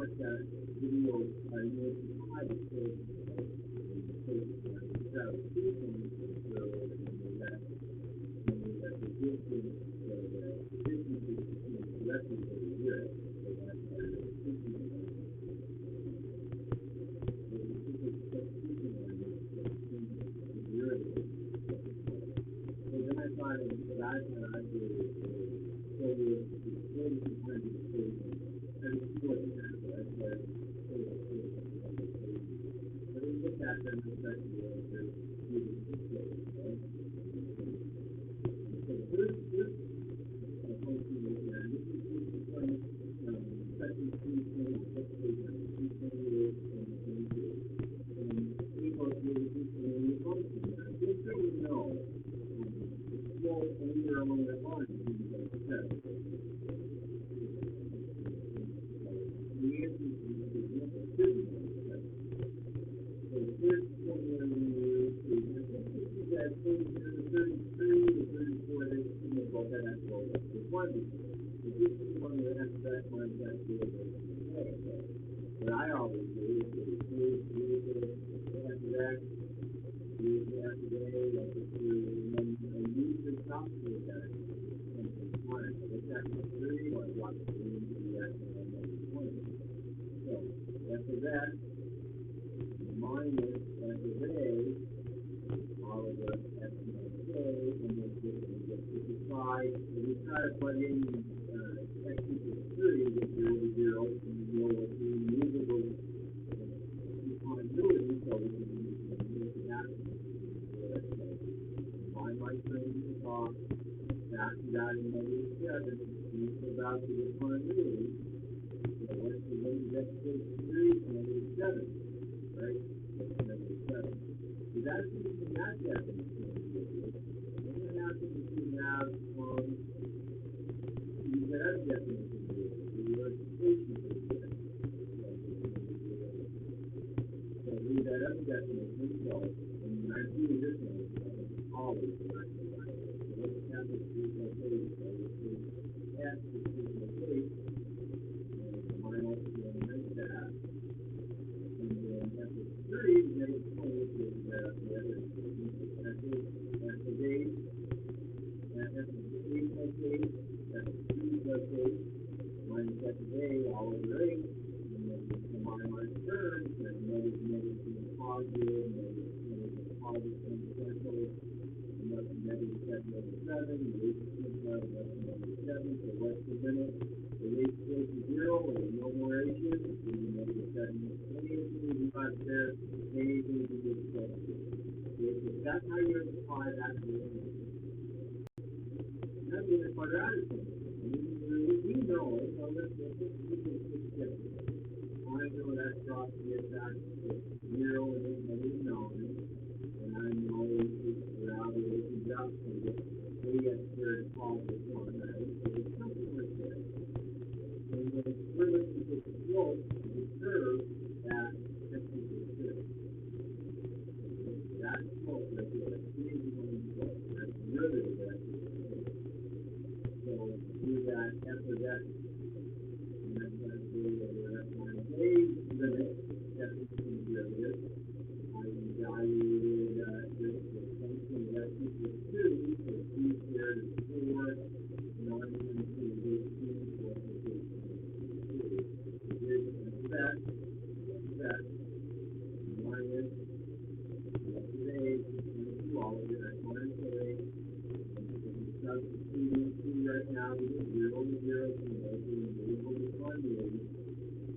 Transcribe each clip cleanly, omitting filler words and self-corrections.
watch that video, you know, I just say, that was two things that the distance, the distance is directly over here. So that's so then I thought of that, and I did so with the 40 and it's still in there, so that's why but it looked at them and said, there's right? So this function is there. This is from section 228, and equal to the function. Just so you know, it's still anywhere along that line. The answer is so the first formula we use is that 33 to 34 that you know about that actual the quantity. So this is the one that has that one that what I always do is after that, after day, like if you use the top to that one. It's actually 3 or what the actual 20. So after that, minus after all of the X and then 55, and we try to put in X equals 3 with 0, and we know what the movable continuity, so we can make that. Combine my strings to the top, back to that in -7, and it's about to the continuity. So what's the range of X equals 3? -7, right? That's -7. So that's using that definition. Then what happens if you have use that other definition here, the verification for the so read that other definition, so when I do this one, always directly right. So let's have this equal case, so this is X is equal case, and minus that. And then after 3, negative 20 is the other after days, after 8 plus 8, after 2 plus 8, minus after day, all over 8, and then combine my terms, and negative and positive, negative positive and cancel, and that's negative 7 over 7, the 8 is negative 7, so what's the limit? The 8 goes to 0, and no more H's, and negative 7. Anything you got there, anything you get close to. So that's how you apply that to the that's in the quadratic function. We know it, so let's get I know that cross gets back to 0 and negative 9, and I know it's around the conjunction with AX squared positive 1, right? So it's something right there. And then we're looking at the slope of the curve at X equals 2. That slope right there, that's the easy slope. That's really the best. So do that after that. And that's going to be that's my A limit. That's the derivative. I evaluated the function of X equals 2. So 2 squared is 4. 9 times 2 is 18. 4 plus 8 is 2. After that, minus today, all of it, that's minus 8. Substituting right now, we get 0 to 0, so we're able to find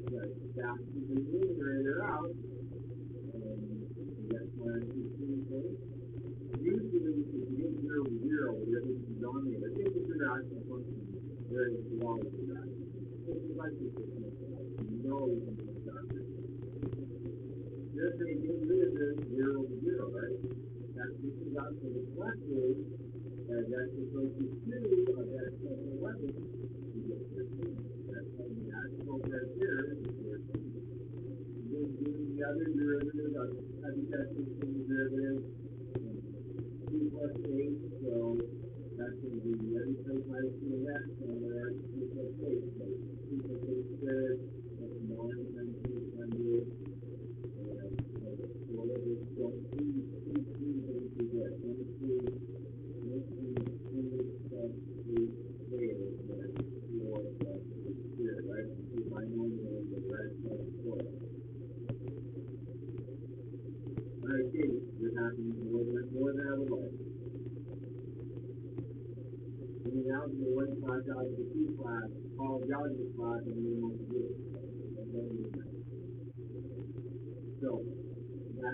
but back to the numerator out, and that's minus 15 points. Usually, if you get 0 to 0, you're able to denominator. If it's a rational function, there is always a rational function. If you like this, you know you can do it. Just say get rid of this 0 to 0, right? That's what you got for the left is, as X equals to 2 of X plus 11, you get 13. That's how the actual right there is 13. Then doing the other derivative of heavy testing derivative, 2 plus 8, so that's going to be the other place minus 2 of X, and we're at 2 plus 8, so 2 plus 8 squared, that's 9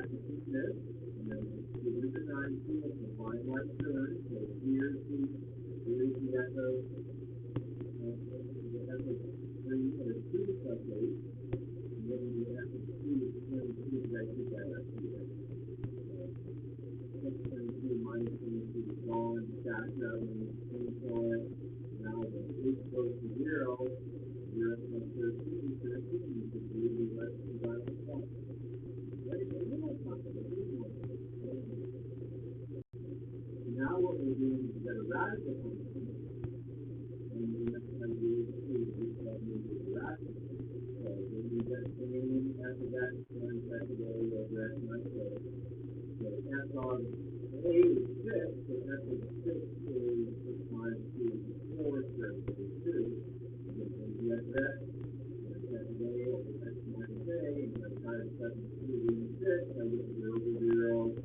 is this, and then give it a 90, it's a finite term, so here's the echo, the echo 3, or 2 plus 8, and then the echo 2 is 22, that you get that up here. 622 minus 22 is gone, stacked up, and it's painful. Now the 8 goes to 0, 0 plus 13, 13 is really less than violent stuff. Right? A little complicated. Now what we're doing is get a radical function, and we have to have the which that means is radical. So when we get any f of x times f of a over x minus a, so f of a is 6, so f of 6 is 6 minus 2 is 4, so it's 2. And then we get that, and f of a over x minus a, and then times 7 is 6, I get 0 over 0,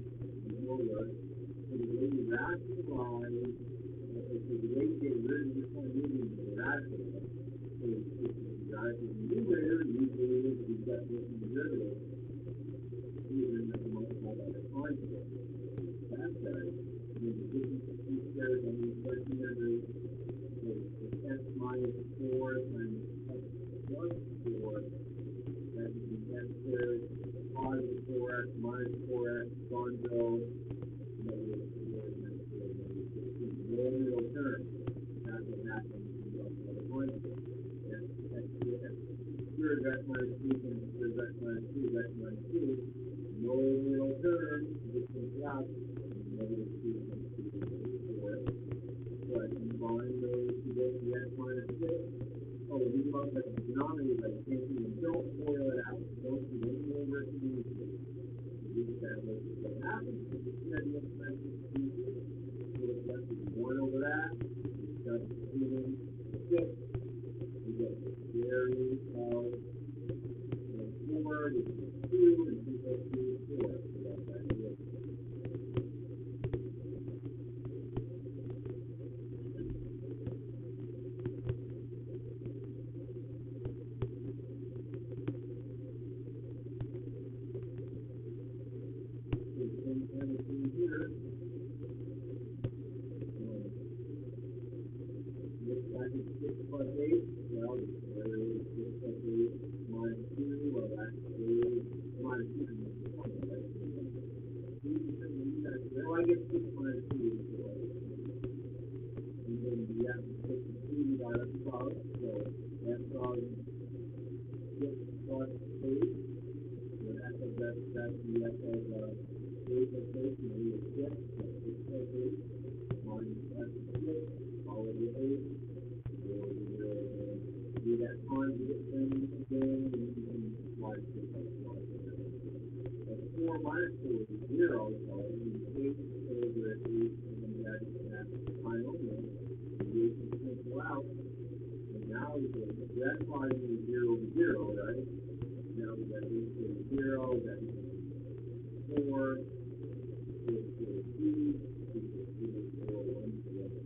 and over. So the way you rationalize, so the way you get rid of this one moving to the radical is if you derive the numerator, usually you've got this derivative, you're going to have to multiply by the conjugate. That's right. And then the difference between squares on these 1300 is x minus 4 times x plus 4. That becomes x squared positive 4x minus 4x gonzo. No real term. That's what happens when you multiply the conjugate. X squared x minus 2 times squared x minus 2 is x minus 2. No real term. This comes out. Negative 2 times 2 is negative 4. So I combine those to get the x minus 6. Oh, we love that the denominator by changing and don't FOIL it out. Don't do any over communicate. What happens is the steady expression so it's left with 1 over that, we start doing 6, we get the series of 4, which is 2, and 2 plus 2 is 4. So that's that here. So the same kind of thing here. Looks like it's 6 plus 8. Well, the square root of 6 plus 8 minus 2. Well, that's 8 minus 2. Well, I get 6 minus 2 is 4. And then we have to put the 2 right up above. So f of 6 plus 8. So f of that's the f of 8 plus 8 is 6. So 6 plus 8 minus f of 6 all over 8. Do that conjugate thing again, and you can slide 6 by 4. That's 4 minus 4 is 0, so it means 8 over 8, and then that's trinomial. The 8 can cancel out, and now we get that line is 0 over 0, right? Now we got 8 over 0, that becomes 4, 6 over 2, 2 over 4, 1 together.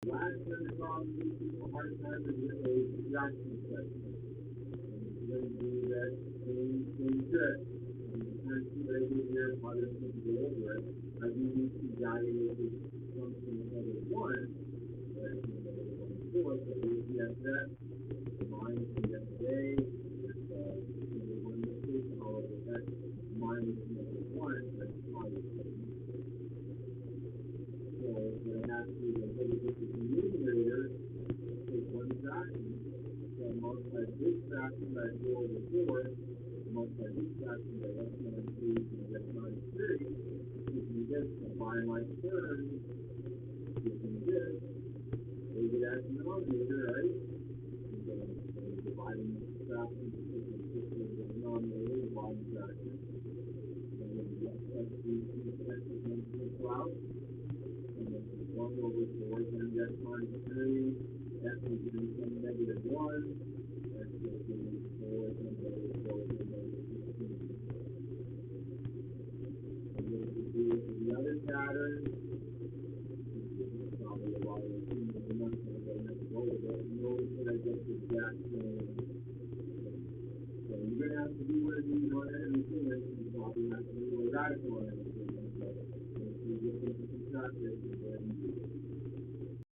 Last time the problem gives people a hard time is with a fraction question. And it's going to do that same trick. And the first two that I did here, others need to go over it. I do need to evaluate this function of negative 1. Right? Negative 1 is 4. So here's the f of that. Minus the f of a. There's negative 1 mistake. All of x minus negative 1. That's positive. So what I have to do is I take this numerator, take one fraction, so I multiply this fraction by 4 over 4, multiply this fraction by x minus 3 times x minus 3, gives me this, combine my terms, gives me this, take it as a denominator, right? And then dividing this fraction, taking 6 over the denominator, the bottom fraction, and then the x plus 3 x is 1 cancel out. And then 1 over 4 times x minus 3, x is going to become negative 1, x is going to be 4 times negative 4 times negative 16. And what we do with the other pattern, probably a lot of things are not going to have to go with it. Notice that I get the exact same thing. So you're going to have to do whatever you want radical analysis. So we look into some concepts and then